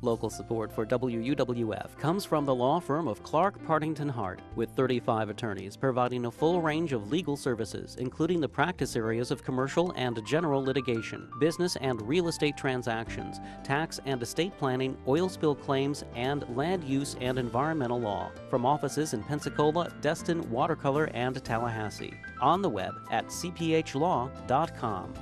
Local support for WUWF comes from the law firm of Clark Partington Hart, with 35 attorneys providing a full range of legal services, including the practice areas of commercial and general litigation, business and real estate transactions, tax and estate planning, oil spill claims, and land use and environmental law. From offices in Pensacola, Destin, Watercolor, and Tallahassee. On the web at cphlaw.com.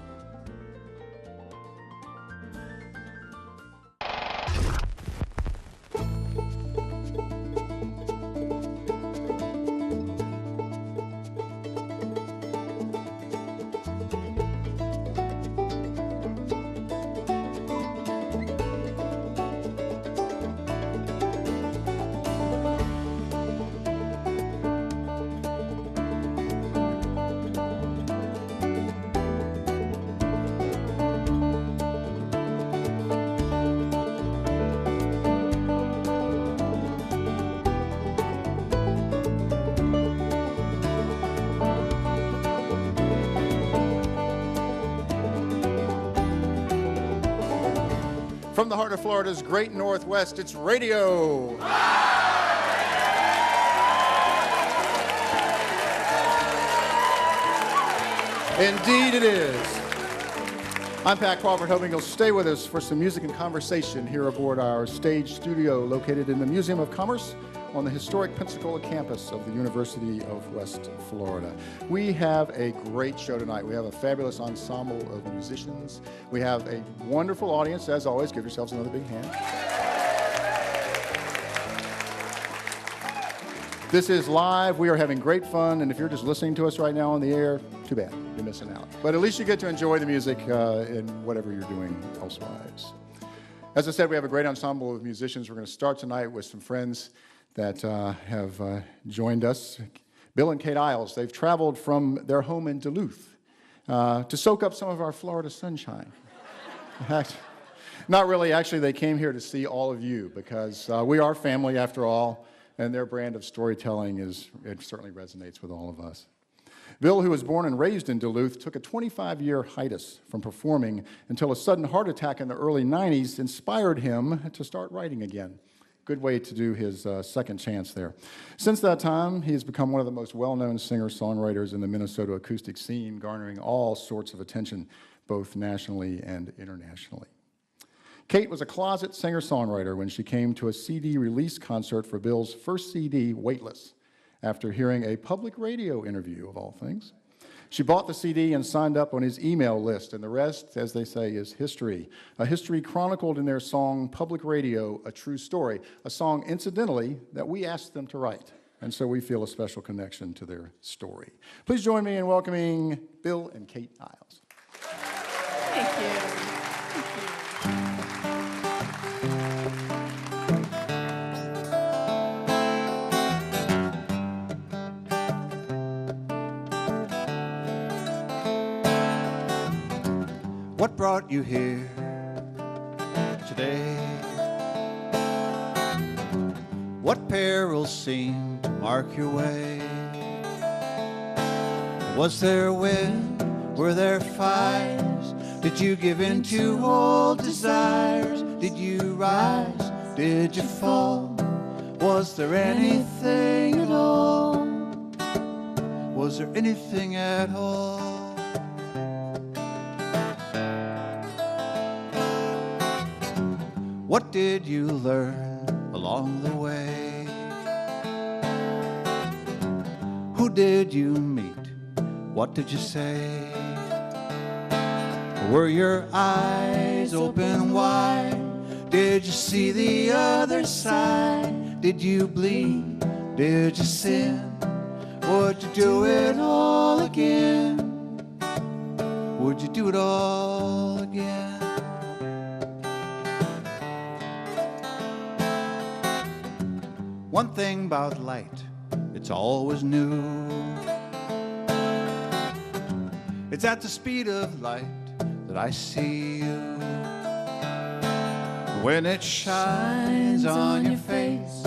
From the heart of Florida's great Northwest, it's radio. Indeed it is. I'm Pat Crawford, hoping you'll stay with us for some music and conversation here aboard our stage studio located in the Museum of Commerce on the historic Pensacola campus of the University of West Florida. We have a great show tonight. We have a fabulous ensemble of musicians. We have a wonderful audience. As always, give yourselves another big hand. This is live. We are having great fun, and if you're just listening to us right now on the air, too bad. You're missing out. But at least you get to enjoy the music in whatever you're doing elsewise. As I said, we have a great ensemble of musicians. We're going to start tonight with some friends that have joined us. Bill and Kate Isles, they've traveled from their home in Duluth to soak up some of our Florida sunshine. Not really, actually, they came here to see all of you because we are family after all, and their brand of storytelling it certainly resonates with all of us. Bill, who was born and raised in Duluth, took a 25-year hiatus from performing until a sudden heart attack in the early 90s inspired him to start writing again. Good way to do his second chance there. Since that time, he has become one of the most well-known singer-songwriters in the Minnesota acoustic scene, garnering all sorts of attention, both nationally and internationally. Kate was a closet singer-songwriter when she came to a CD release concert for Bill's first CD, Weightless, after hearing a public radio interview, of all things. She bought the CD and signed up on his email list, and the rest, as they say, is history. A history chronicled in their song, Public Radio, A True Story, a song, incidentally, that we asked them to write, and so we feel a special connection to their story. Please join me in welcoming Bill and Kate Isles. Thank you. What brought you here today? What perils seem to mark your way? Was there wind? Were there fires? Did you give in to old desires? Did you rise? Did you fall? Was there anything at all? Was there anything at all? What did you learn along the way? Who did you meet? What did you say? Were your eyes open wide? Did you see the other side? Did you bleed? Did you sin? Would you do it all again? Would you do it all again? One thing about light, it's always new. It's at the speed of light that I see you. When it shines on your face,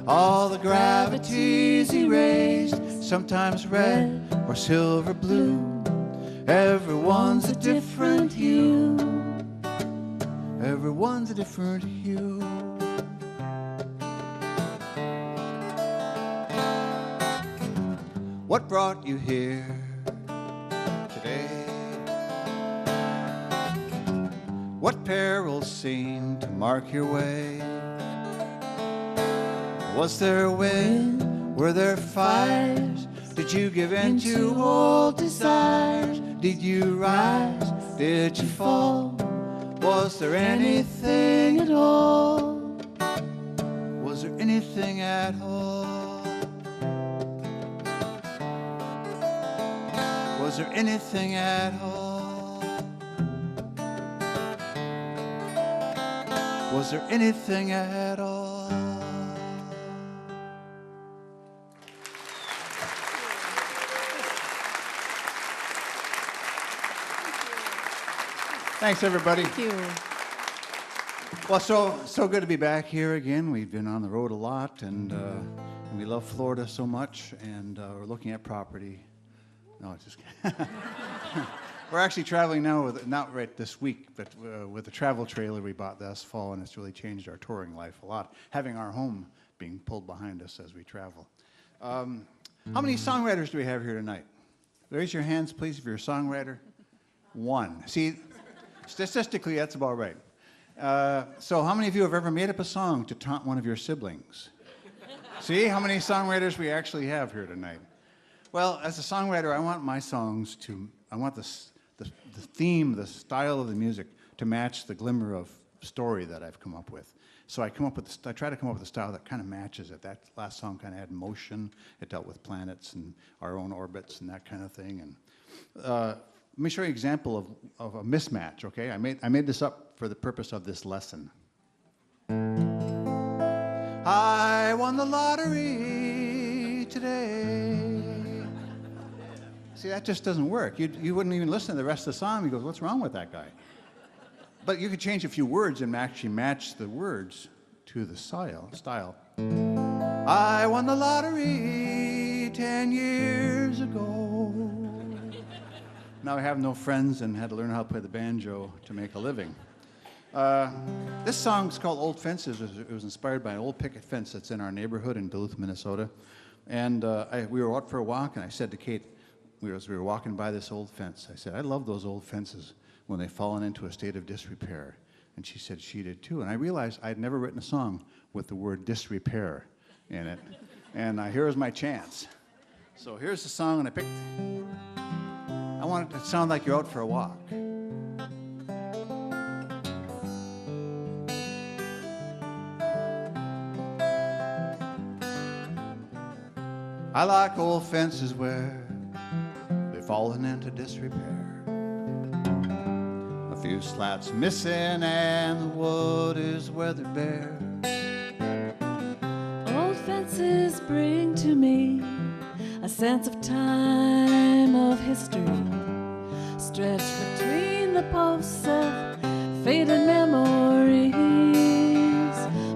all the gravity's erased. Sometimes red or silver blue, everyone's a different hue. everyone's a different hue. What brought you here today? What perils seem to mark your way? Was there wind? Were there fires? Did you give in to old desires? Did you rise? Did you fall? Was there anything at all? Was there anything at all? Was there anything at all? Was there anything at all? Thanks, everybody. Thank you. Well, so good to be back here again. We've been on the road a lot, and we love Florida so much, and we're looking at property. No, it's just we're actually traveling now with, not right this week, but with the travel trailer we bought last fall, and it's really changed our touring life a lot, having our home being pulled behind us as we travel. How many songwriters do we have here tonight? Raise your hands, please, if you're a songwriter. One. See, statistically, that's about right. So how many of you have ever made up a song to taunt one of your siblings? See how many songwriters we actually have here tonight. Well, as a songwriter, I want my songs to, I want the theme, the style of the music to match the glimmer of story that I've come up with. So I try to come up with a style that kind of matches it. That last song kind of had motion. It dealt with planets and our own orbits and that kind of thing. And let me show you an example of a mismatch, okay? I made this up for the purpose of this lesson. I won the lottery today. See, that just doesn't work. You wouldn't even listen to the rest of the song. He goes, what's wrong with that guy? But you could change a few words and actually match the words to the style. I won the lottery 10 years ago. Now I have no friends and had to learn how to play the banjo to make a living. This song is called Old Fences. It was inspired by an old picket fence that's in our neighborhood in Duluth, Minnesota. And we were out for a walk, and I said to Kate, we were walking by this old fence, I said, I love those old fences when they've fallen into a state of disrepair. And she said she did too. And I realized I'd never written a song with the word disrepair in it. And here was my chance. So here's the song, and I picked. I want it to sound like you're out for a walk. I like old fences where they've fallen into disrepair. A few slats missing and the wood is weather bare. Old fences bring to me a sense of time, of history, stretched between the posts of faded memories.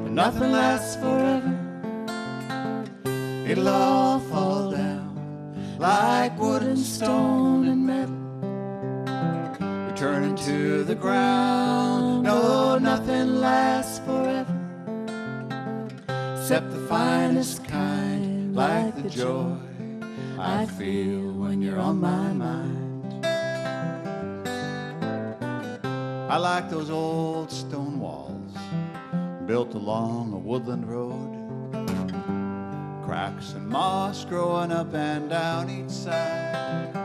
But nothing lasts forever. It'll all fall down like wood and stone and metal, returning to the ground. No, nothing lasts forever, except the finest kind, like the joy I feel when you're on my mind. I like those old stone walls built along a woodland road, cracks and moss growing up and down each side.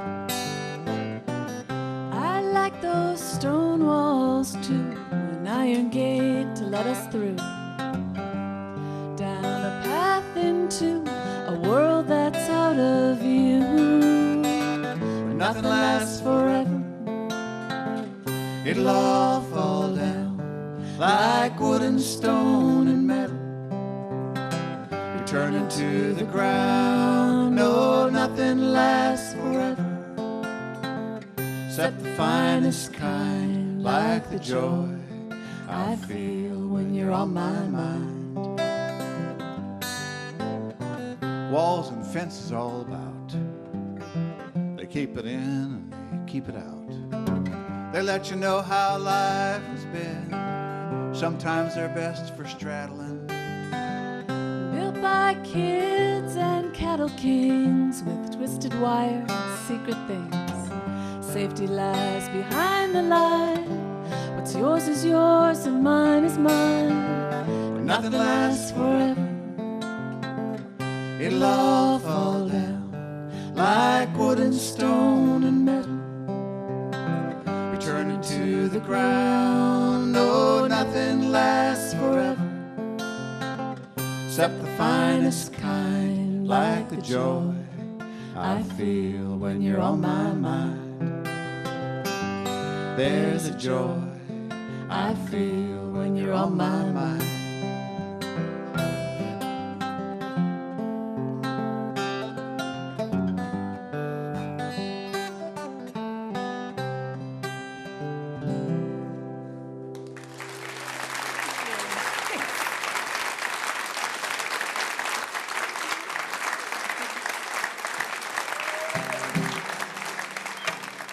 I like those stone walls too, an iron gate to let us through, down a path into a world that's out of view. But nothing lasts forever. It'll all fall down like wood and stone and metal, returning to the ground. No, nothing lasts forever, except the finest kind, like the joy I feel when you're on my mind. Walls and fences all about, they keep it in and they keep it out. They let you know how life has been, sometimes they're best for straddling. Built by kids and cattle kings with twisted wire and secret things. Safety lies behind the line. What's yours is yours and mine is mine. But nothing lasts forever. It'll all fall down like wood and stone and metal, returning to the ground. No, nothing lasts forever, except the finest kind, like the joy I feel when you're on my mind. There's a joy I feel when you're on my mind.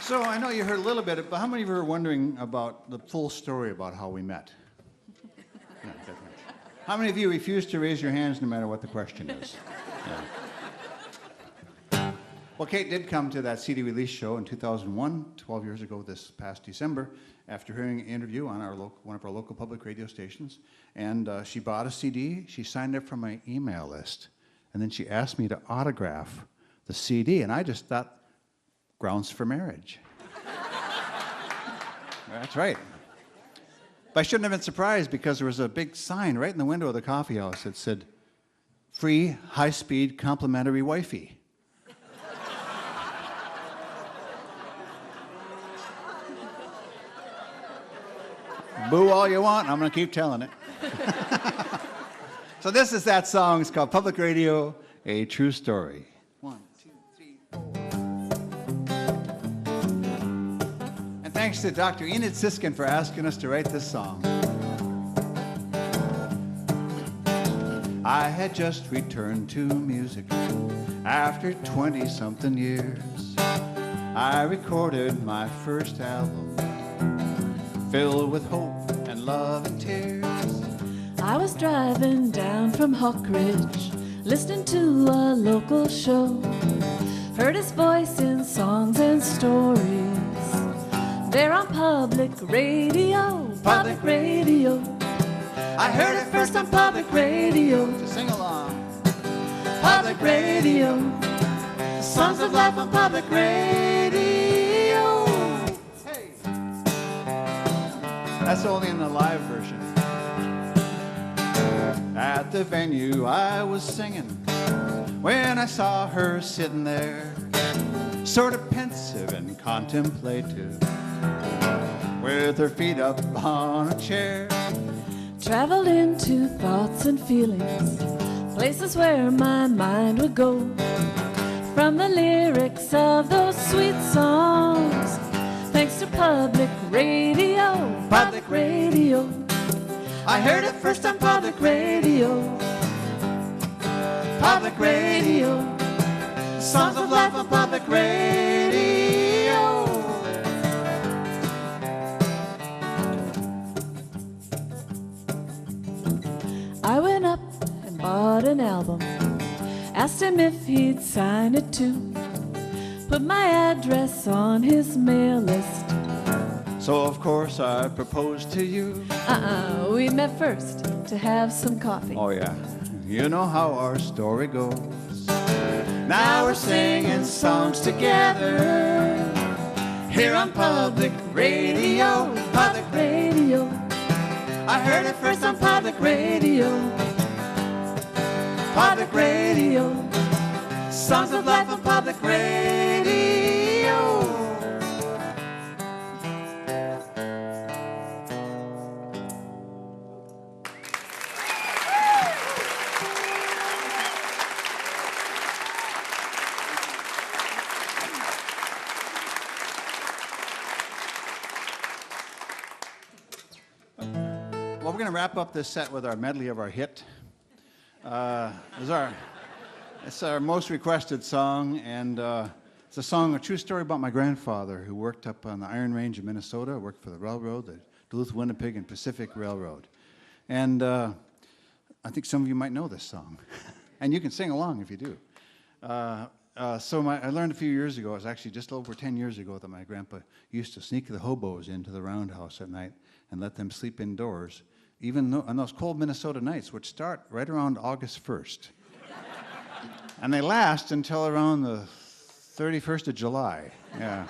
So I know you heard a little bit, but how many of you are wondering about the full story about how we met? No, definitely. How many of you refuse to raise your hands no matter what the question is? Yeah. Well, Kate did come to that CD release show in 2001, 12 years ago this past December, after hearing an interview on one of our local public radio stations. And she bought a CD, she signed up for my email list, and then she asked me to autograph the CD, and I just thought, grounds for marriage. That's right. But I shouldn't have been surprised because there was a big sign right in the window of the coffee house that said, free, high-speed, complimentary wifey. Boo all you want, I'm going to keep telling it. So this is that song. It's called Public Radio, A True Story. 1, 2, 3, 4. Thanks to Dr. Enid Siskin for asking us to write this song. I had just returned to music after 20-something years. I recorded my first album, filled with hope and love and tears. I was driving down from Hawk Ridge, listening to a local show. Heard his voice in songs and stories. They're on public radio, public radio. I heard it first on public radio. So sing along. Public radio. Songs of life on public radio. Hey. That's only in the live version. At the venue I was singing when I saw her sitting there, sort of pensive and contemplative, with her feet up on a chair. Traveled into thoughts and feelings, places where my mind would go. From the lyrics of those sweet songs, thanks to public radio, public radio. I heard it first on public radio, public radio. Songs of life on public radio. I went up and bought an album, asked him if he'd sign it too, put my address on his mail list. So of course I proposed to you. We met first to have some coffee. Oh yeah, you know how our story goes. Now we're singing songs together here on public radio, public radio. I heard it first on public radio, public radio. Songs of life on public radio. Well, we're going to wrap up this set with our medley of our hit. It's our most requested song, and it's a song, a true story about my grandfather who worked up on the Iron Range of Minnesota, worked for the railroad, the Duluth, Winnipeg, and Pacific Railroad. And I think some of you might know this song. And you can sing along if you do. I learned a few years ago, it was actually just over 10 years ago, that my grandpa used to sneak the hobos into the roundhouse at night and let them sleep indoors, even though, on those cold Minnesota nights, which start right around August 1st. And they last until around the 31st of July. Yeah.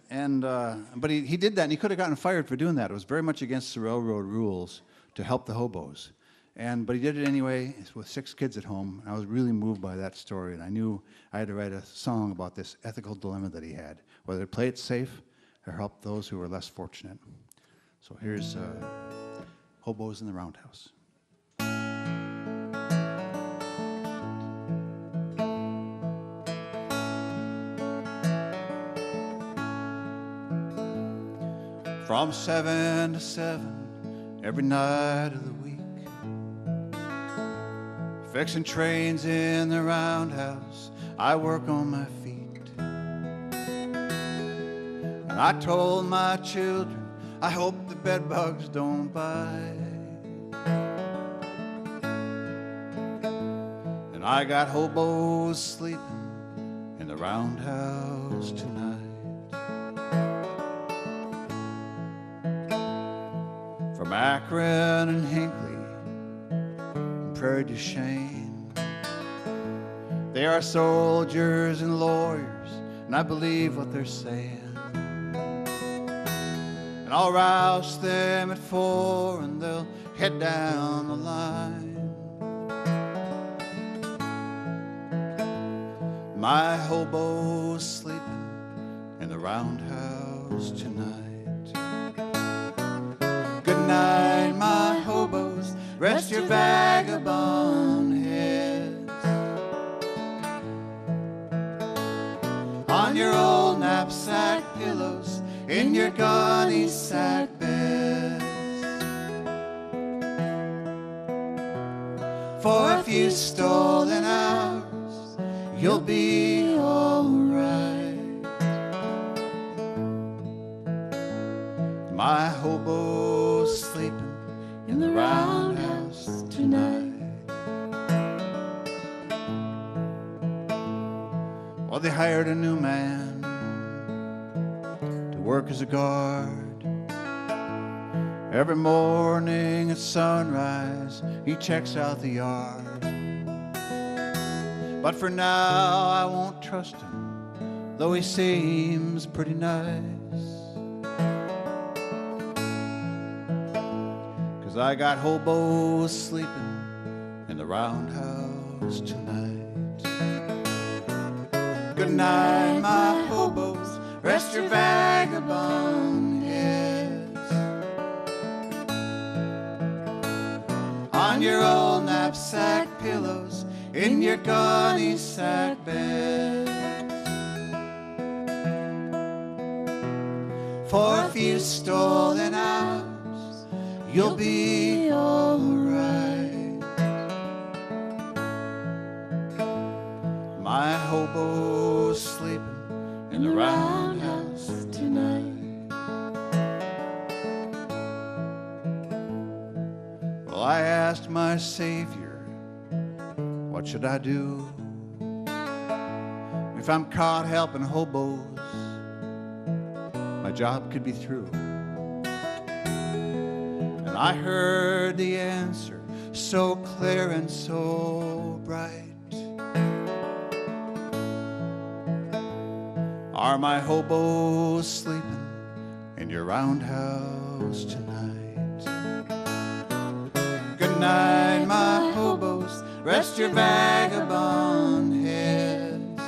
And, but he did that, and he could have gotten fired for doing that. It was very much against the railroad rules to help the hobos. But he did it anyway with 6 kids at home. I was really moved by that story, and I knew I had to write a song about this ethical dilemma that he had, whether to play it safe or help those who were less fortunate. So here's Hobos in the Roundhouse. From 7 to 7 every night of the week, fixing trains in the roundhouse, I work on my feet. And I told my children, I hope the bed bugs don't bite. And I got hobos sleeping in the roundhouse tonight. From Akron and Hinckley and Prairie du Chien, they are soldiers and lawyers, and I believe what they're saying. And I'll rouse them at 4 and they'll head down the line. My hobo's sleeping in the roundhouse tonight. Good night, my hobos, rest your vagabond heads on your old knapsack pillows, in your gunny sack beds. For a few stolen hours, you'll be alright. My hobo's sleeping in the roundhouse tonight. Well, they hired a new man to work as a guard. Every morning at sunrise, he checks out the yard. But for now, I won't trust him, though he seems pretty nice. 'Cause I got hobos sleeping in the roundhouse tonight. Good night, my hobos, rest your vagabond heads on your old knapsack pillows, in your gunny sack beds. For a few stolen hours, you'll be alright. My hobo's sleeping in the roundhouse tonight. Well, I asked my Savior, what should I do if I'm caught helping hobos? My job could be through. And I heard the answer so clear and so bright. Are my hobos sleeping in your roundhouse tonight? Good night, my hobos, rest your vagabond heads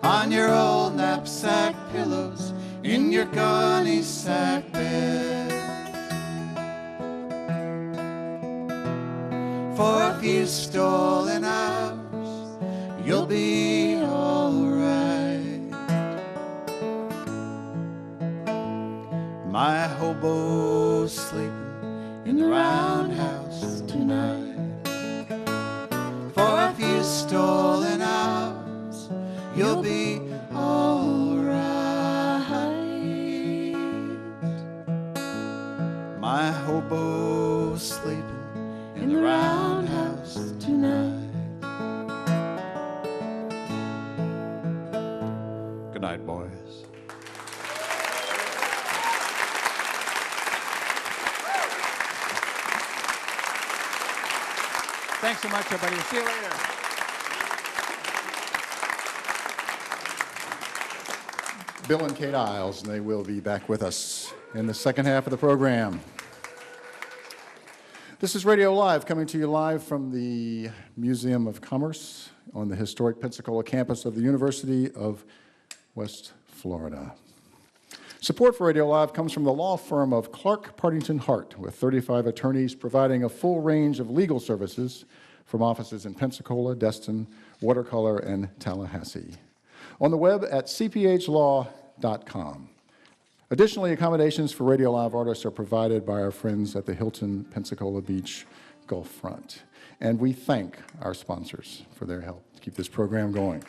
on your old knapsack pillows, in your gunny sack beds. For a few stolen hours, you'll be alright. My hobo's sleeping in the roundhouse tonight. For a few stolen hours, you'll be alright. my hobo sleeping in the roundhouse tonight. Good night, boys. Thanks so much, everybody. See you later. Bill and Kate Isles, and they will be back with us in the second half of the program. This is Radio Live, coming to you live from the Museum of Commerce on the historic Pensacola campus of the University of West Florida. Support for Radio Live comes from the law firm of Clark Partington Hart, with 35 attorneys providing a full range of legal services from offices in Pensacola, Destin, Watercolor, and Tallahassee. On the web at cphlaw.com. Additionally, accommodations for Radio Live artists are provided by our friends at the Hilton Pensacola Beach Gulf Front. And we thank our sponsors for their help to keep this program going.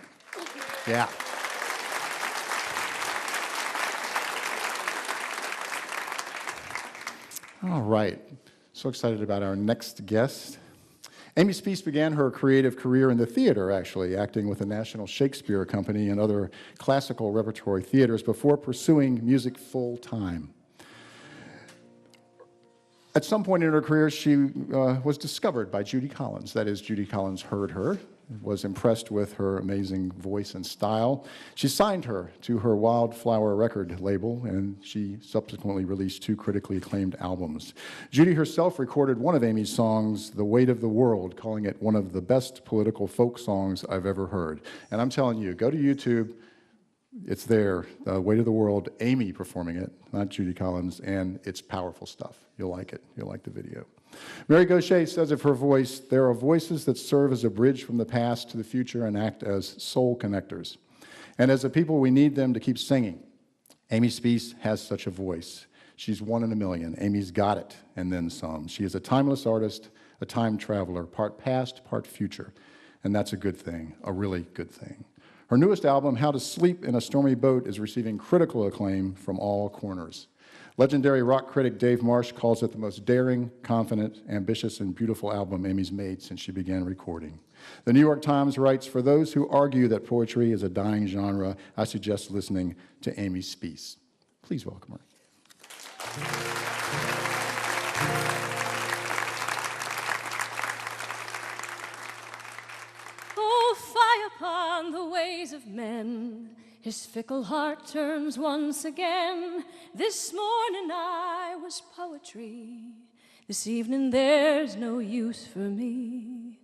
Yeah. All right, so excited about our next guest. Amy Speece began her creative career in the theater, actually, acting with the National Shakespeare Company and other classical repertory theaters before pursuing music full-time. At some point in her career, she was discovered by Judy Collins. That is, Judy Collins heard her, was impressed with her amazing voice and style. She signed her to her Wildflower record label, and she subsequently released 2 critically acclaimed albums. Judy herself recorded one of Amy's songs, The Weight of the World, calling it one of the best political folk songs I've ever heard. And I'm telling you, go to YouTube. It's there, The Weight of the World, Amy performing it, not Judy Collins, and it's powerful stuff. You'll like it. You'll like the video. Mary Gaucher says of her voice, there are voices that serve as a bridge from the past to the future and act as soul connectors. And as a people, we need them to keep singing. Amy Speece has such a voice. She's one in a million. Amy's got it, and then some. She is a timeless artist, a time traveler, part past, part future. And that's a good thing, a really good thing. Her newest album, How to Sleep in a Stormy Boat, is receiving critical acclaim from all corners. Legendary rock critic Dave Marsh calls it the most daring, confident, ambitious, and beautiful album Amy's made since she began recording. The New York Times writes, for those who argue that poetry is a dying genre, I suggest listening to Amy Speece. Please welcome her. Oh, fie upon the ways of men. His fickle heart turns once again. This morning I was poetry. This evening there's no use for me.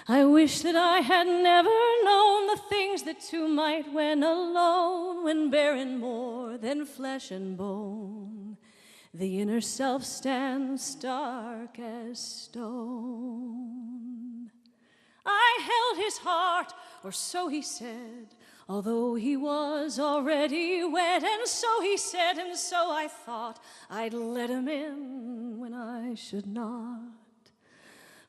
I wish that I had never known the things that two might when alone, when bearing more than flesh and bone. The inner self stands stark as stone. I held his heart, or so he said, although he was already wed, and so he said, and so I thought I'd let him in when I should not.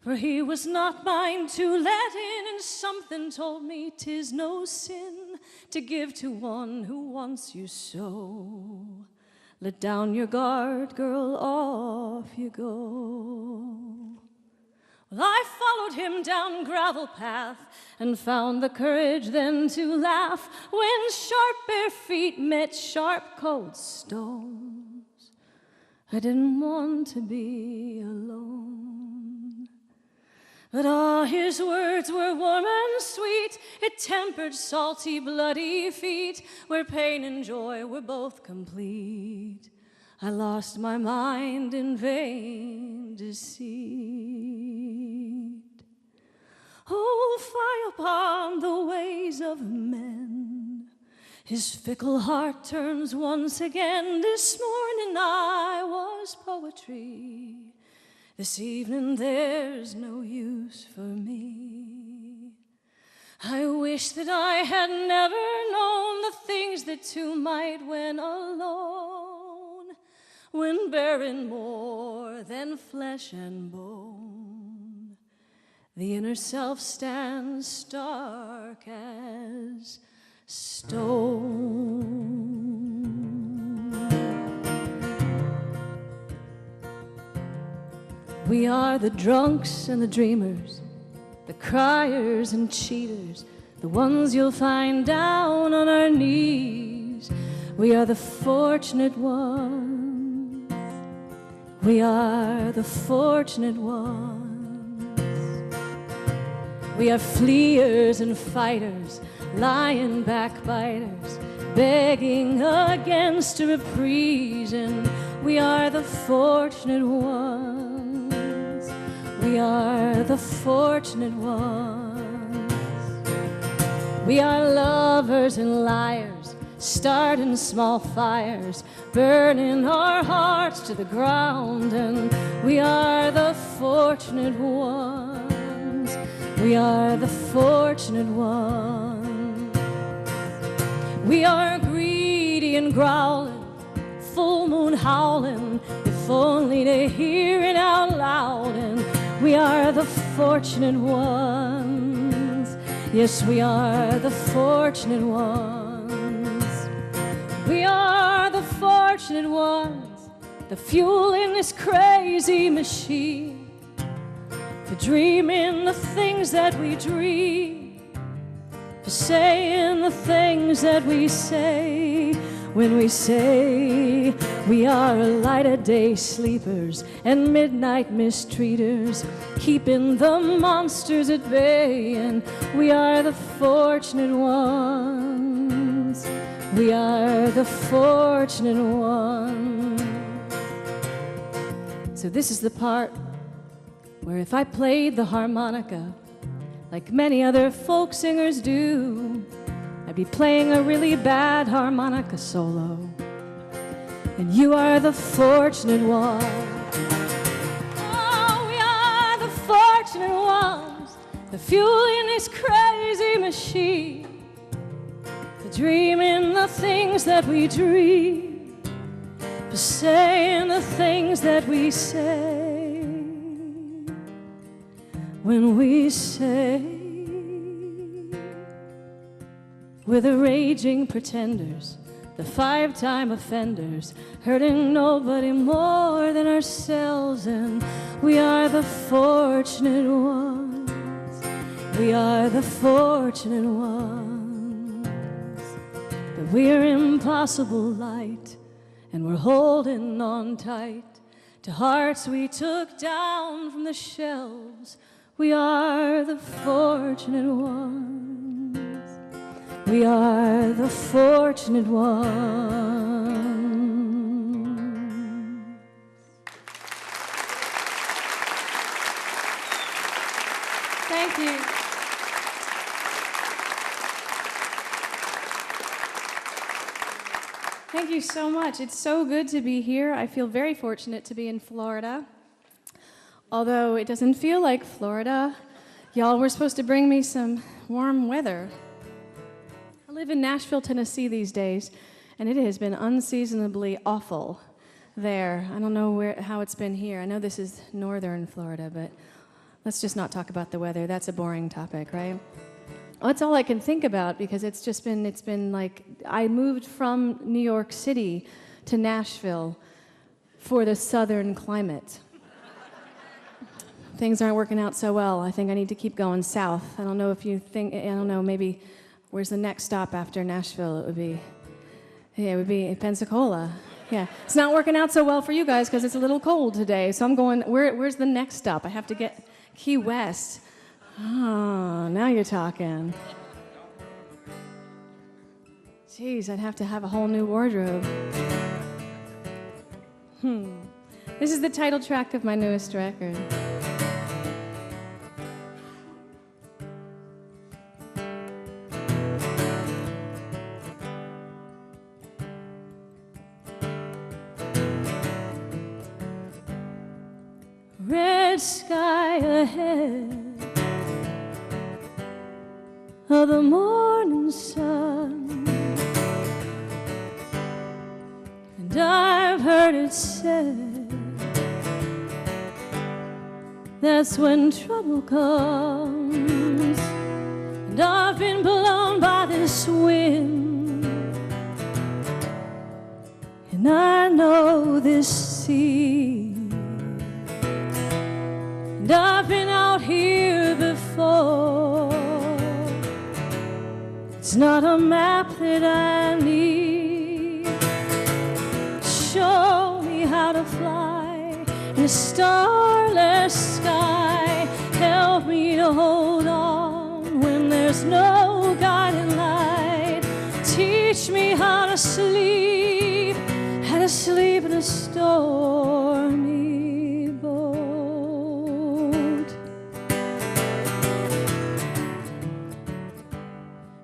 For he was not mine to let in, and something told me 'tis no sin to give to one who wants you so. Let down your guard, girl, off you go. Well, I followed him down gravel path and found the courage then to laugh when sharp bare feet met sharp cold stones. I didn't want to be alone. But his words were warm and sweet. It tempered salty, bloody feet where pain and joy were both complete. I lost my mind in vain deceit. Oh, fie upon the ways of men. His fickle heart turns once again. This morning I was poetry. This evening there's no use for me. I wish that I had never known the things that two might when alone, when bearing more than flesh and bone. The inner self stands stark as stone. We are the drunks and the dreamers, the criers and cheaters, the ones you'll find down on our knees. We are the fortunate ones. We are the fortunate ones. We are fleers and fighters, lion backbiters, begging against a reprise, and we are the fortunate ones. We are the fortunate ones. We are lovers and liars, starting small fires, burning our hearts to the ground, and we are the fortunate ones. We are the fortunate ones. We are greedy and growling, full moon howling, if only to hear it out loud, and we are the fortunate ones. Yes, we are the fortunate ones. We are the fortunate ones, the fuel in this crazy machine, for dreaming the things that we dream, for saying the things that we say. When we say we are light-of-day sleepers and midnight mistreaters, keeping the monsters at bay, and we are the fortunate ones. We are the fortunate ones. So this is the part where if I played the harmonica like many other folk singers do, I'd be playing a really bad harmonica solo, and you are the fortunate one. Oh, we are the fortunate ones, the fuel in this crazy machine, for dreaming the things that we dream, for saying the things that we say. When we say we're the raging pretenders, the 5-time offenders, hurting nobody more than ourselves, and we are the fortunate ones. We are the fortunate ones. But we're impossible light, and we're holding on tight to hearts we took down from the shelves. We are the fortunate ones. We are the fortunate ones. Thank you. Thank you so much. It's so good to be here. I feel very fortunate to be in Florida. Although it doesn't feel like Florida. Y'all were supposed to bring me some warm weather. I live in Nashville, Tennessee these days, and it has been unseasonably awful there. I don't know how it's been here. I know this is northern Florida, but let's just not talk about the weather. That's a boring topic, right? Well, that's all I can think about, because it's been like, I moved from New York City to Nashville for the southern climate. Things aren't working out so well. I think I need to keep going south. I don't know if you think, I don't know, maybe where's the next stop after Nashville? It would be Pensacola. Yeah, it's not working out so well for you guys because it's a little cold today. So I'm going, where's the next stop? I have to get Key West. Oh, now you're talking. Jeez, I'd have to have a whole new wardrobe. This is the title track of my newest record. Red sky ahead of the morning sun, and I've heard it said that's when trouble comes, and I've been blown by this wind, and I know this sea And I've been out here before. It's not a map that I need. Show me how to fly in a starless sky. Help me to hold on when there's no guiding light. Teach me how to sleep in a stormy boat.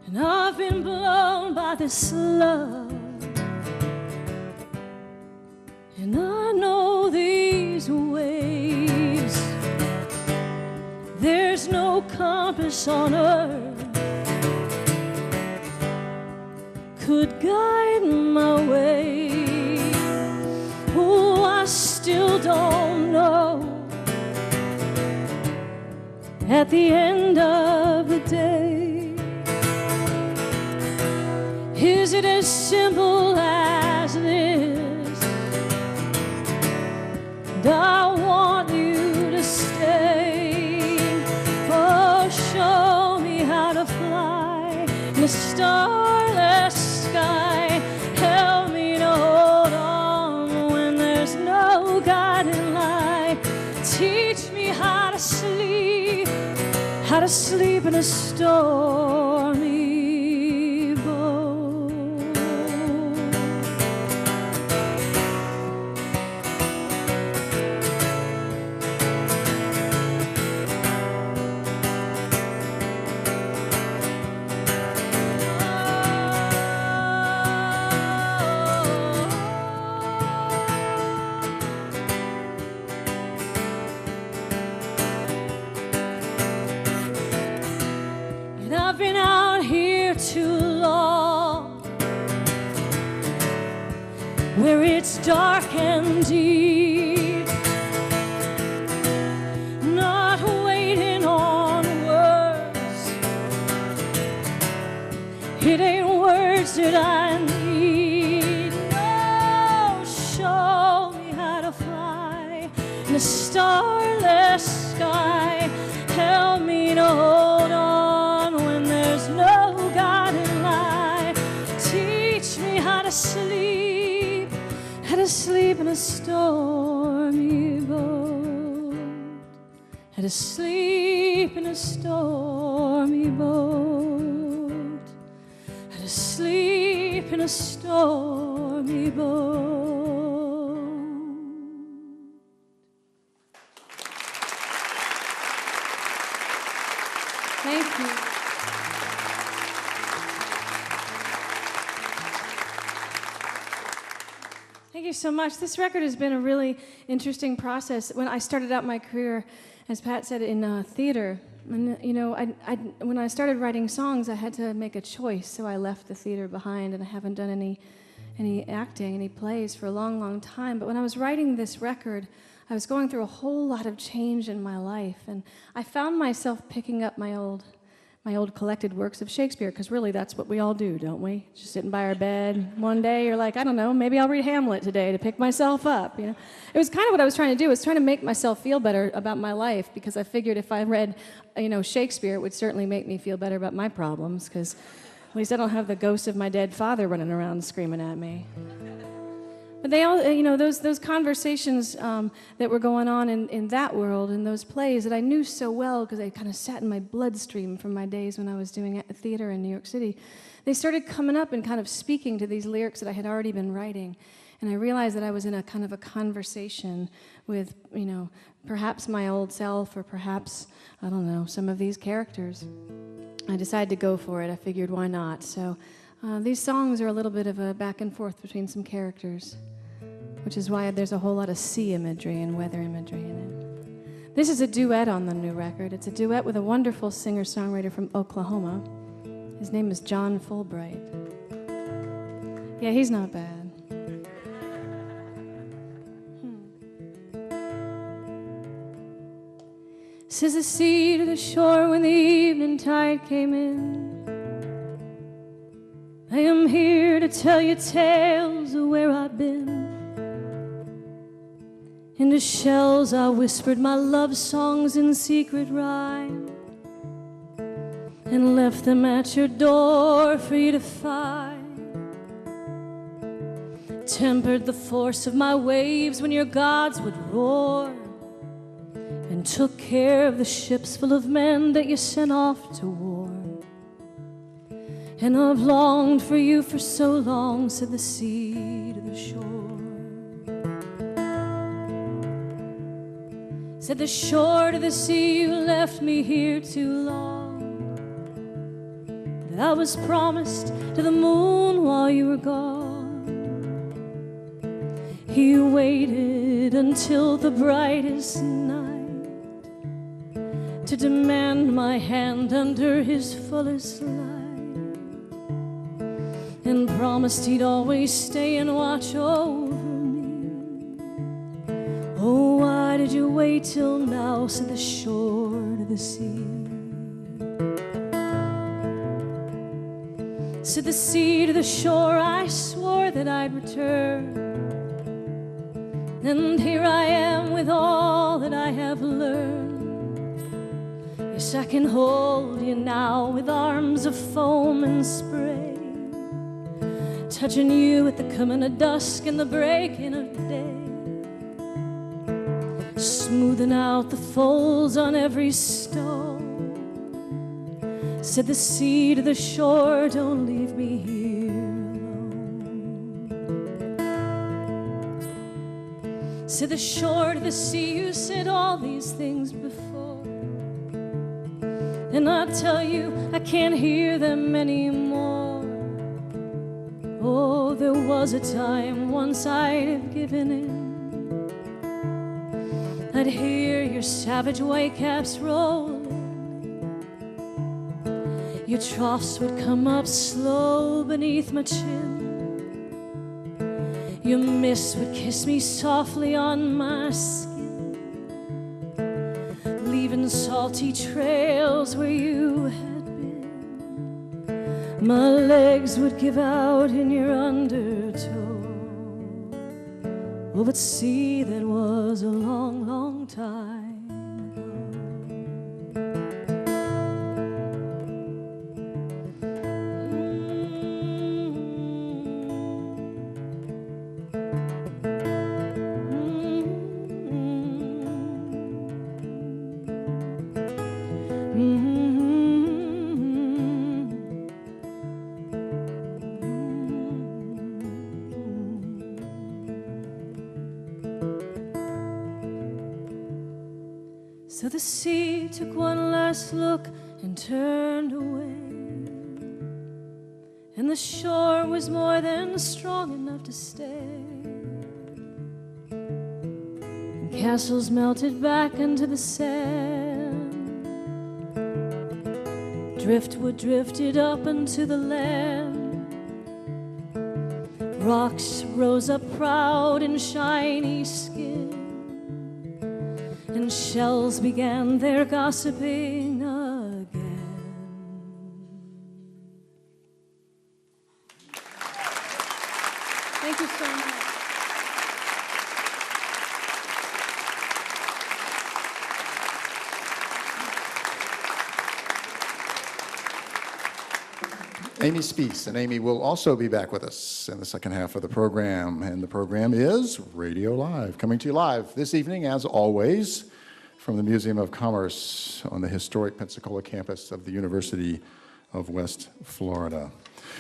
And I've been blown by this love, and I know these waves. There's no compass on earth could guide my way. Oh, I still don't know at the end of the day. Is it as simple as this? And I want you to stay. Oh, show me how to fly in a starless sky. Help me to hold on when there's no guiding light. Teach me how to sleep in a stormy boat. I've been out here too long, where it's dark and deep, not waiting on words. It ain't words that I need. No, show me how to fly in a starless sky. Help me to hold on when there's no guiding light. Teach me how to sleep in a stormy boat. How to sleep in a stormy boat. How to sleep in a stormy boat. Thank you. Thank you so much. This record has been a really interesting process. When I started out my career, as Pat said, in theater, and when I started writing songs, I had to make a choice, so I left the theater behind, and I haven't done any acting, any plays for a long, long time. But when I was writing this record, I was going through a whole lot of change in my life, and I found myself picking up my old collected works of Shakespeare, because really that's what we all do, don't we? Just sitting by our bed. One day you're like, I don't know, maybe I'll read Hamlet today to pick myself up. It was kind of what I was trying to do. I was trying to make myself feel better about my life, because I figured if I read, Shakespeare, it would certainly make me feel better about my problems, because at least I don't have the ghost of my dead father running around screaming at me. But they all, those conversations that were going on in that world, in those plays that I knew so well because they kind of sat in my bloodstream from my days when I was doing theater in New York City, they started coming up and kind of speaking to these lyrics that I had already been writing. And I realized that I was in a kind of a conversation with, perhaps my old self, or perhaps, I don't know, some of these characters. I decided to go for it. I figured, why not? So these songs are a little bit of a back and forth between some characters, which is why there's a whole lot of sea imagery and weather imagery in it. This is a duet on the new record. It's a duet with a wonderful singer-songwriter from Oklahoma. His name is John Fulbright. Yeah, he's not bad. Says the sea to the shore when the evening tide came in. I am here to tell you tales of where I've been. Into shells I whispered my love songs in secret rhyme and left them at your door for you to find. Tempered the force of my waves when your gods would roar, and took care of the ships full of men that you sent off to war. And I've longed for you for so long, said the sea to the shore. Said the shore to the sea, you left me here too long, that I was promised to the moon while you were gone. He waited until the brightest night to demand my hand under his fullest light, and promised he'd always stay and watch over me. Oh, why did you wait till now, said the shore to the sea. Said the sea to the shore, I swore that I'd return, and here I am with all that I have learned. Yes, I can hold you now with arms of foam and spray, touching you at the coming of dusk and the breaking of day, smoothing out the folds on every stone. Said the sea to the shore, don't leave me here alone. Said the shore to the sea, you said all these things before, and I tell you I can't hear them anymore. Oh, there was a time once I'd have given in. I'd hear your savage whitecaps rolling, your troughs would come up slow beneath my chin, your mist would kiss me softly on my skin, leaving salty trails where you had been. My legs would give out in your undertow. Oh, but see, that was a long, long time. So the sea took one last look and turned away, and the shore was more than strong enough to stay, and castles melted back into the sand, driftwood drifted up into the land, rocks rose up proud and shiny skin, and shells began their gossiping again. Thank you so much. Amy Spees, and Amy will also be back with us in the second half of the program. And the program is Radio Live, coming to you live this evening, as always, from the Museum of Commerce on the historic Pensacola campus of the University of West Florida.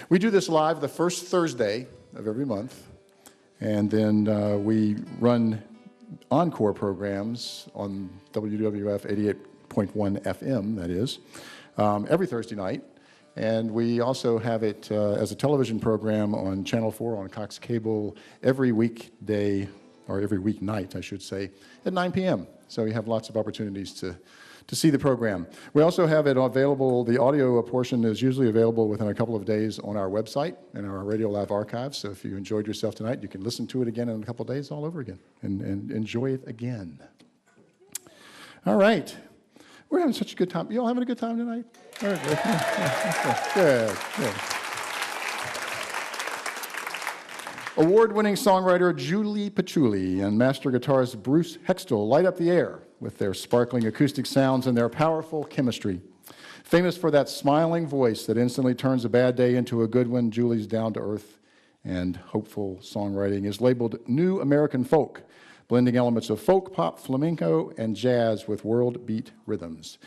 We do this live the first Thursday of every month, and then we run encore programs on WWF 88.1 FM, that is, every Thursday night. And we also have it as a television program on Channel 4 on Cox Cable every weekday, or every weeknight, I should say, at 9 p.m. So you have lots of opportunities to see the program. We also have it available, the audio portion is usually available within a couple of days on our website and our Radio Live archives. So if you enjoyed yourself tonight, you can listen to it again in a couple of days all over again and enjoy it again. All right. We're having such a good time. You all having a good time tonight? Good, good. Award-winning songwriter Julie Patchouli and master guitarist Bruce Hextall light up the air with their sparkling acoustic sounds and their powerful chemistry. Famous for that smiling voice that instantly turns a bad day into a good one, Julie's down-to-earth and hopeful songwriting is labeled New American Folk, blending elements of folk, pop, flamenco, and jazz with world beat rhythms.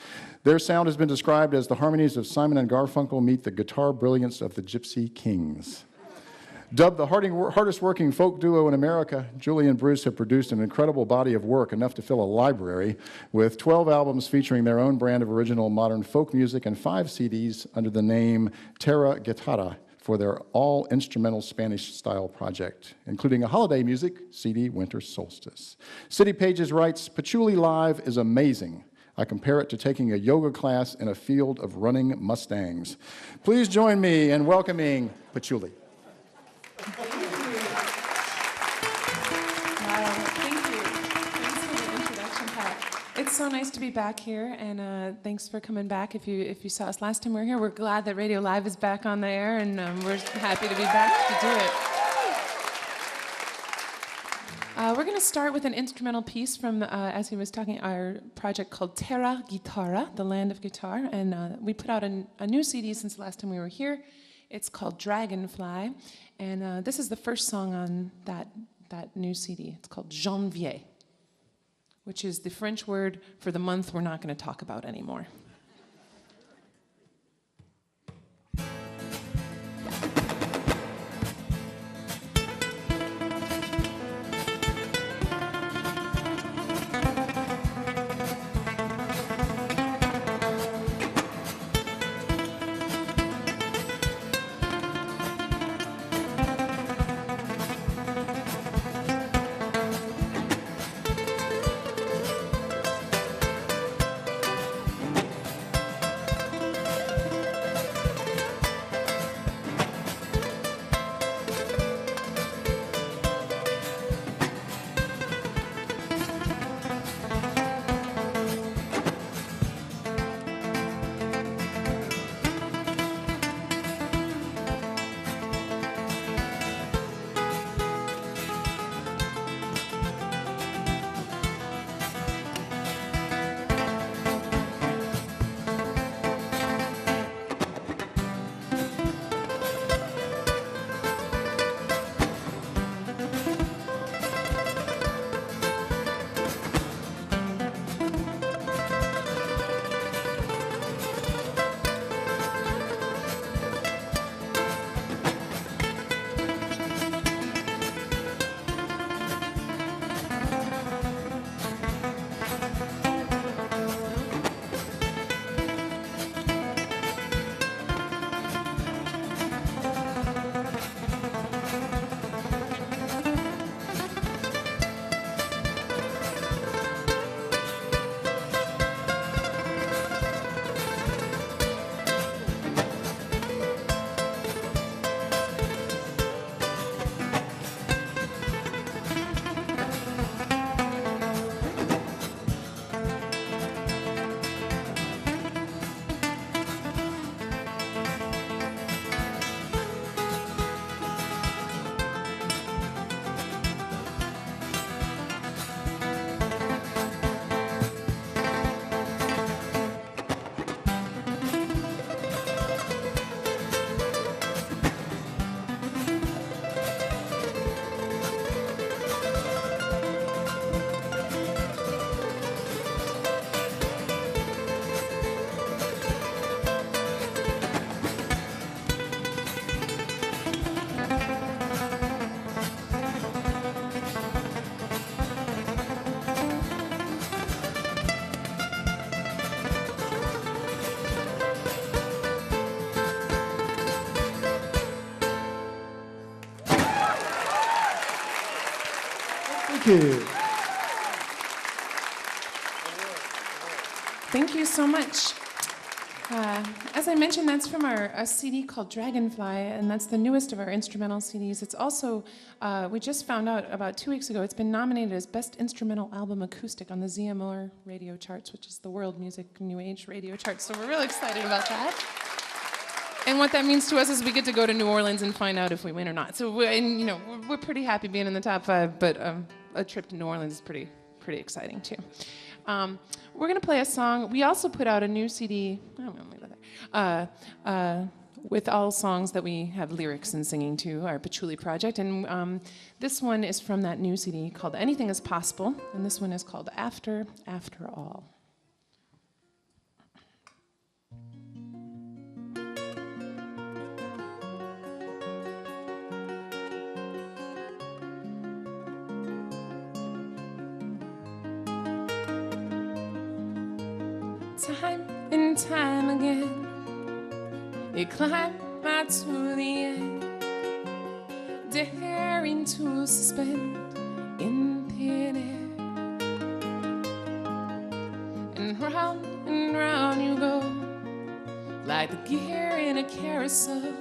Their sound has been described as the harmonies of Simon and Garfunkel meet the guitar brilliance of the Gypsy Kings. Dubbed the hardest working folk duo in America, Julie and Bruce have produced an incredible body of work, enough to fill a library, with 12 albums featuring their own brand of original modern folk music and 5 CDs under the name Terra Guitarra for their all-instrumental Spanish-style project, including a holiday music CD, Winter Solstice. City Pages writes, "Patchouli Live is amazing. I compare it to taking a yoga class in a field of running Mustangs." Please join me in welcoming Patchouli. Wow, thank you. Thanks for the introduction, Pat. It's so nice to be back here, and thanks for coming back. If you saw us last time we were here, we're glad that RadioLive is back on the air, and we're happy to be back to do it. We're going to start with an instrumental piece from, as he was talking, our project called Terra Guitarra, the Land of Guitar, and we put out a new CD since the last time we were here. It's called Dragonfly, and this is the first song on that new CD. It's called Janvier, which is the French word for the month we're not going to talk about anymore. you. Thank you so much. As I mentioned, that's from a CD called Dragonfly, and that's the newest of our instrumental CDs. It's also, we just found out about 2 weeks ago, it's been nominated as Best Instrumental Album Acoustic on the ZMR radio charts, which is the world music new age radio charts, so we're really excited about that. And what that means to us is we get to go to New Orleans and find out if we win or not. So we're pretty happy being in the top 5, but a trip to New Orleans is pretty exciting too. We're gonna play a song. We also put out a new CD. I'm gonna leave that there. With all songs that we have lyrics and singing to, our Patchouli project. And this one is from that new CD called Anything is Possible, and this one is called After All. Time and time again, you climb out to the end, daring to suspend in thin air. And round you go, like the gear in a carousel,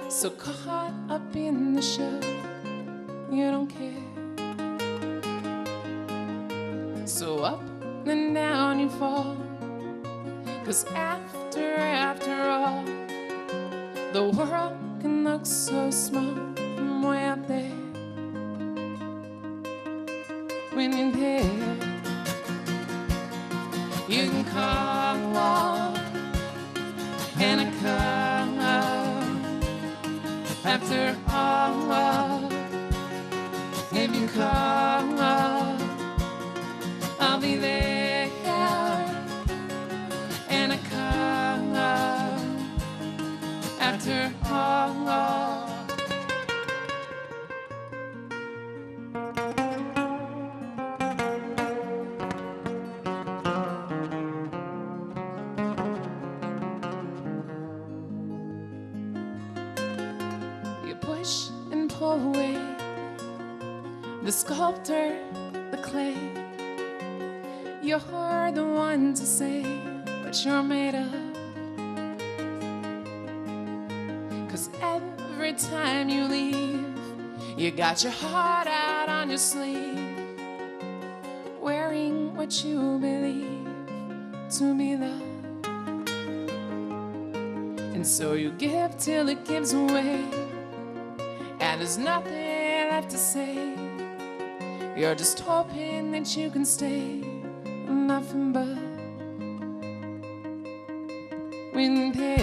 so caught up in the show, you don't care. So up and down you fall, 'cause after all, the world can look so small from way up there. When you're there, you can call and I come after all. If you come, I'll be there. And I come after all. You push and pull away the sculptor, the clay. You're the one to say what you're made of. 'Cause every time you leave, you got your heart out on your sleeve, wearing what you believe to be love. And so you give till it gives away, and there's nothing left to say. You're just hoping that you can stay, nothing but when there.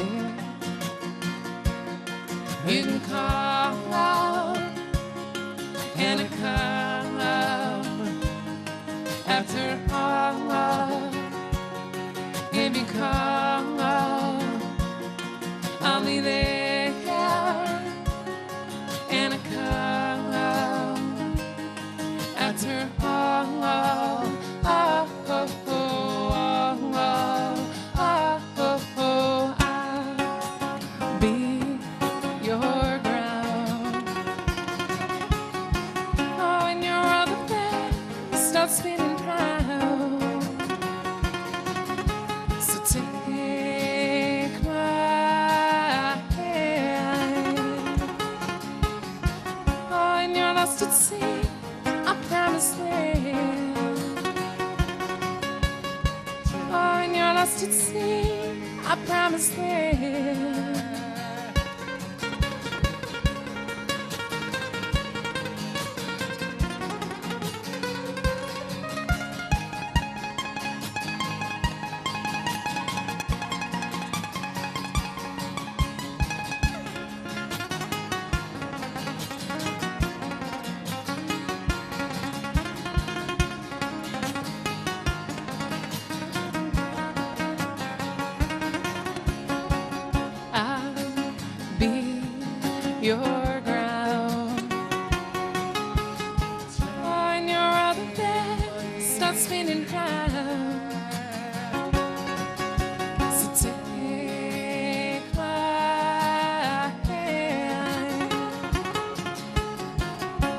You can call out and I come after all. If you come, I'll be there. And I come after all. Spinning round, so take my hand. Oh, and you're lost at sea, I promise land. Oh, and you're lost at sea, I promise land. Your ground. Oh, and your other bed starts spinning round. So take my hand.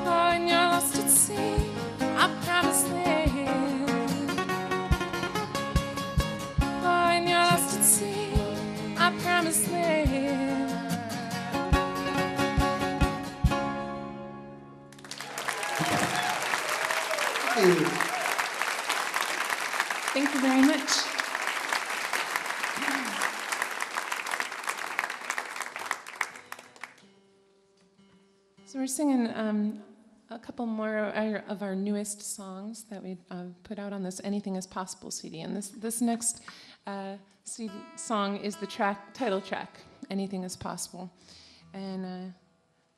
Oh, and you're lost at sea, I promise land. Oh, and you're lost at sea, I promise land. Thank you very much. we're singing a couple more of our newest songs that we put out on this Anything Is Possible CD. And this next song is the title track, Anything Is Possible. And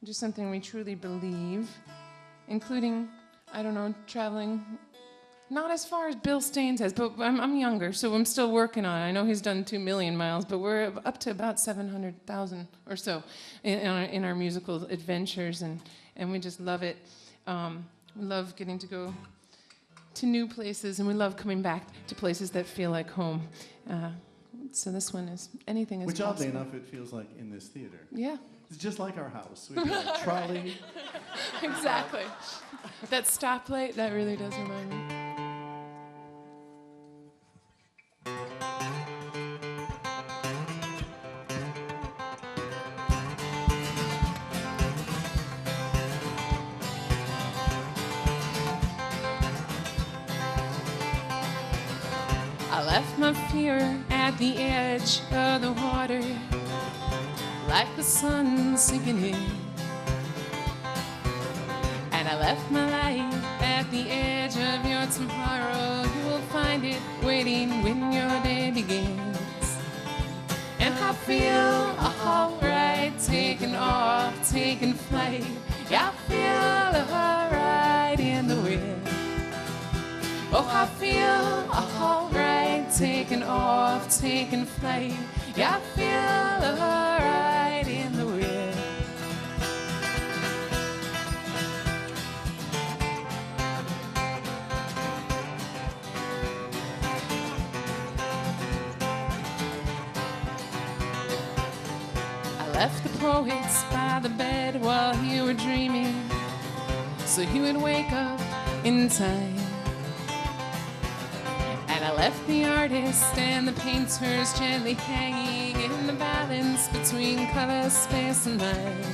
just something we truly believe, including, I don't know, traveling not as far as Bill Staines has, but I'm younger, so I'm still working on it. I know he's done 2 million miles, but we're up to about 700,000 or so in our musical adventures, and we just love it. We love getting to go to new places, and we love coming back to places that feel like home. So this one is Anything Is Possible. Which, oddly enough, it feels like in this theater. Yeah. It's just like our house. We've got a trolley. Exactly. That stoplight, that really does remind me. I left my fear at the edge of the water, like the sun sinking in. And I left my light at the edge of your tomorrow. You will find it waiting when your day begins. And I feel alright, taking off, taking flight. Yeah, I feel alright in the wind. Oh, I feel alright, taking off, taking flight. Yeah, I feel alright in the wind. I left the poets by the bed while you were dreaming, so you would wake up in time. And I left the artists and the painters gently hanging in the balance between color, space, and mind.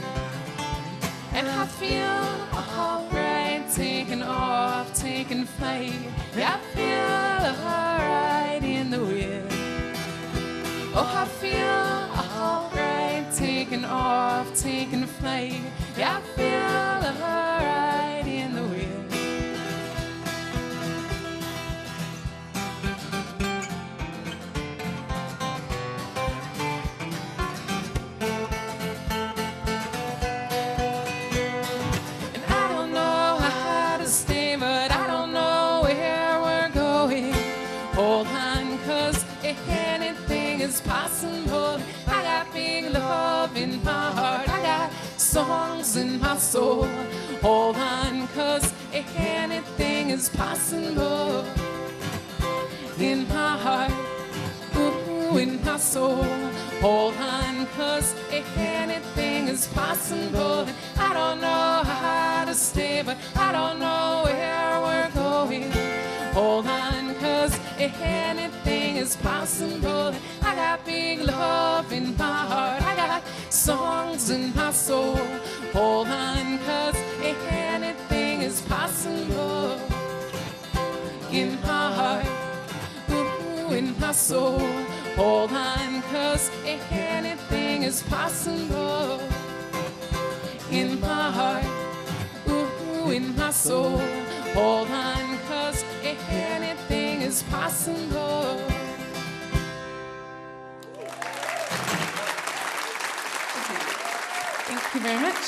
And I feel alright, taking off, taking flight. Yeah, I feel alright in the wind. Oh, I feel alright, taking off, taking flight. Yeah, I feel alright in the wind. Possible. I got big love in my heart. I got songs in my soul. Hold on, 'cause anything is possible. In my heart, ooh, in my soul. Hold on, 'cause anything is possible. I don't know how to stay, but I don't know where we're going. Hold on, 'cause anything is possible. I got big love in my heart. I got songs in my soul. Hold on, 'cause anything is possible. In my heart, ooh, in my soul. Hold on, 'cause anything is possible. In my heart, ooh, in my soul. Hold on, 'cause anything is possible. Thank you very much.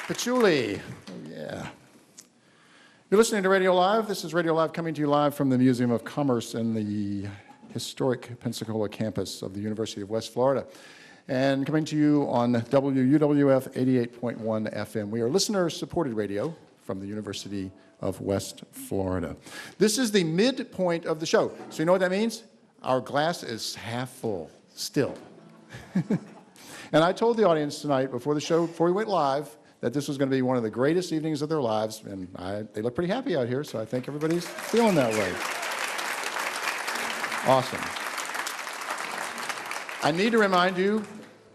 Patchouli. Oh, yeah. You're listening to Radio Live. This is Radio Live coming to you live from the Museum of Commerce in the historic Pensacola campus of the University of West Florida, and coming to you on WUWF 88.1 FM. We are listener-supported radio from the University of West Florida. This is the midpoint of the show. So you know what that means? Our glass is half full, still. And I told the audience tonight before the show, before we went live, that this was going to be one of the greatest evenings of their lives, and they look pretty happy out here, so I think everybody's feeling that way. Awesome. I need to remind you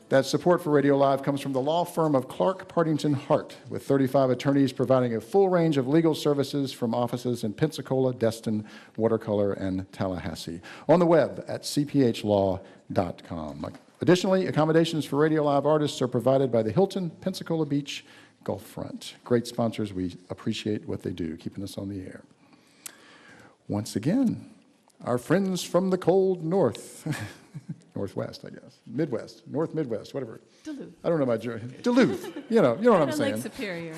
That support for Radio Live comes from the law firm of Clark Partington Hart, with 35 attorneys providing a full range of legal services from offices in Pensacola, Destin, Watercolor, and Tallahassee. On the web at cphlaw.com. Additionally, accommodations for Radio Live artists are provided by the Hilton Pensacola Beach Gulf Front. Great sponsors. We appreciate what they do, keeping us on the air. Once again, our friends from the cold north. Northwest, I guess. Midwest, North Midwest, whatever. Duluth. I don't know about Duluth. You know what I'm saying. Lake Superior.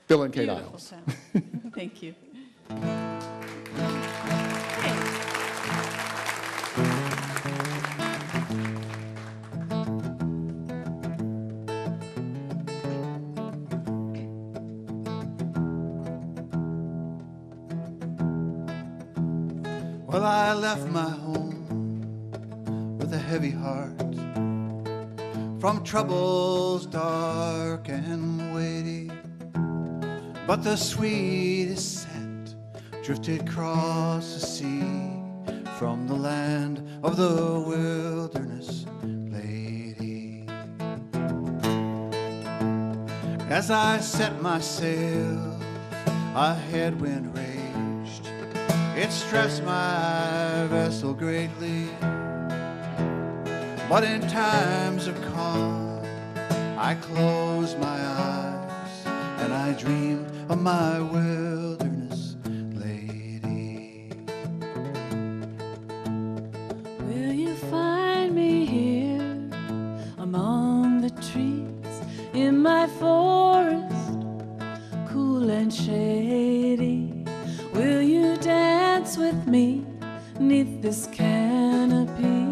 Bill and Kate Beautiful Isles. town. Thank you. Well, I left my home with a heavy heart, from troubles dark and weighty, but the sweetest scent drifted across the sea from the land of the wilderness lady. As I set my sail, a headwind raged. It stressed my vessel greatly, but in times of calm, I closed my eyes and I dreamed of my wilderness lady. Will you find me here among the trees in my forest, cool and shady? Will you dance with me 'neath this canopy?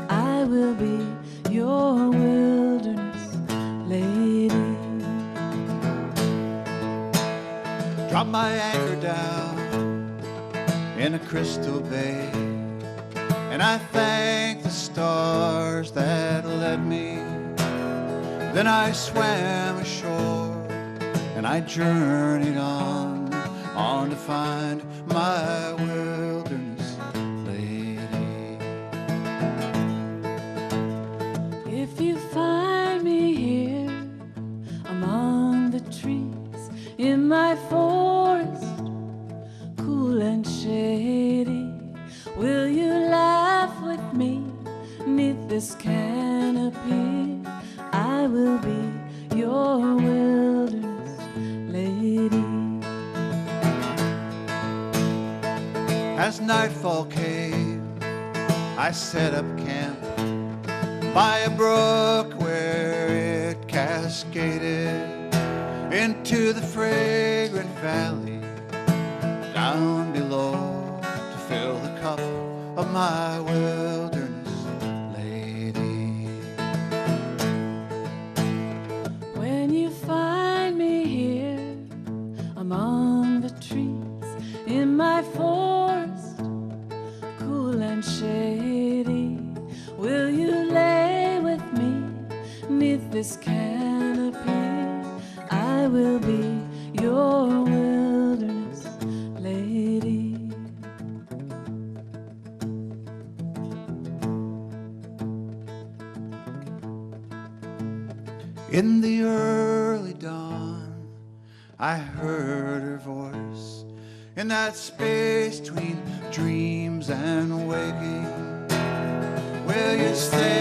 I will be your wilderness lady. Drop my anchor down in a crystal bay, and I thank the stars that led me. Then I swam ashore and I journeyed on to find my wilderness lady. If you find me here among the trees in my forest, cool and shady, will you laugh with me 'neath this canopy? I will be your wilderness lady. As nightfall came, I set up camp by a brook where it cascaded into the fragrant valley down below to fill the cup of my wilderness lady. When you find me here among the trees in my forest, cool and shady, will you lay with me 'neath this canopy? I will be your wilderness lady. In the early dawn, I heard her voice in that space between dreams and waking. Will you stay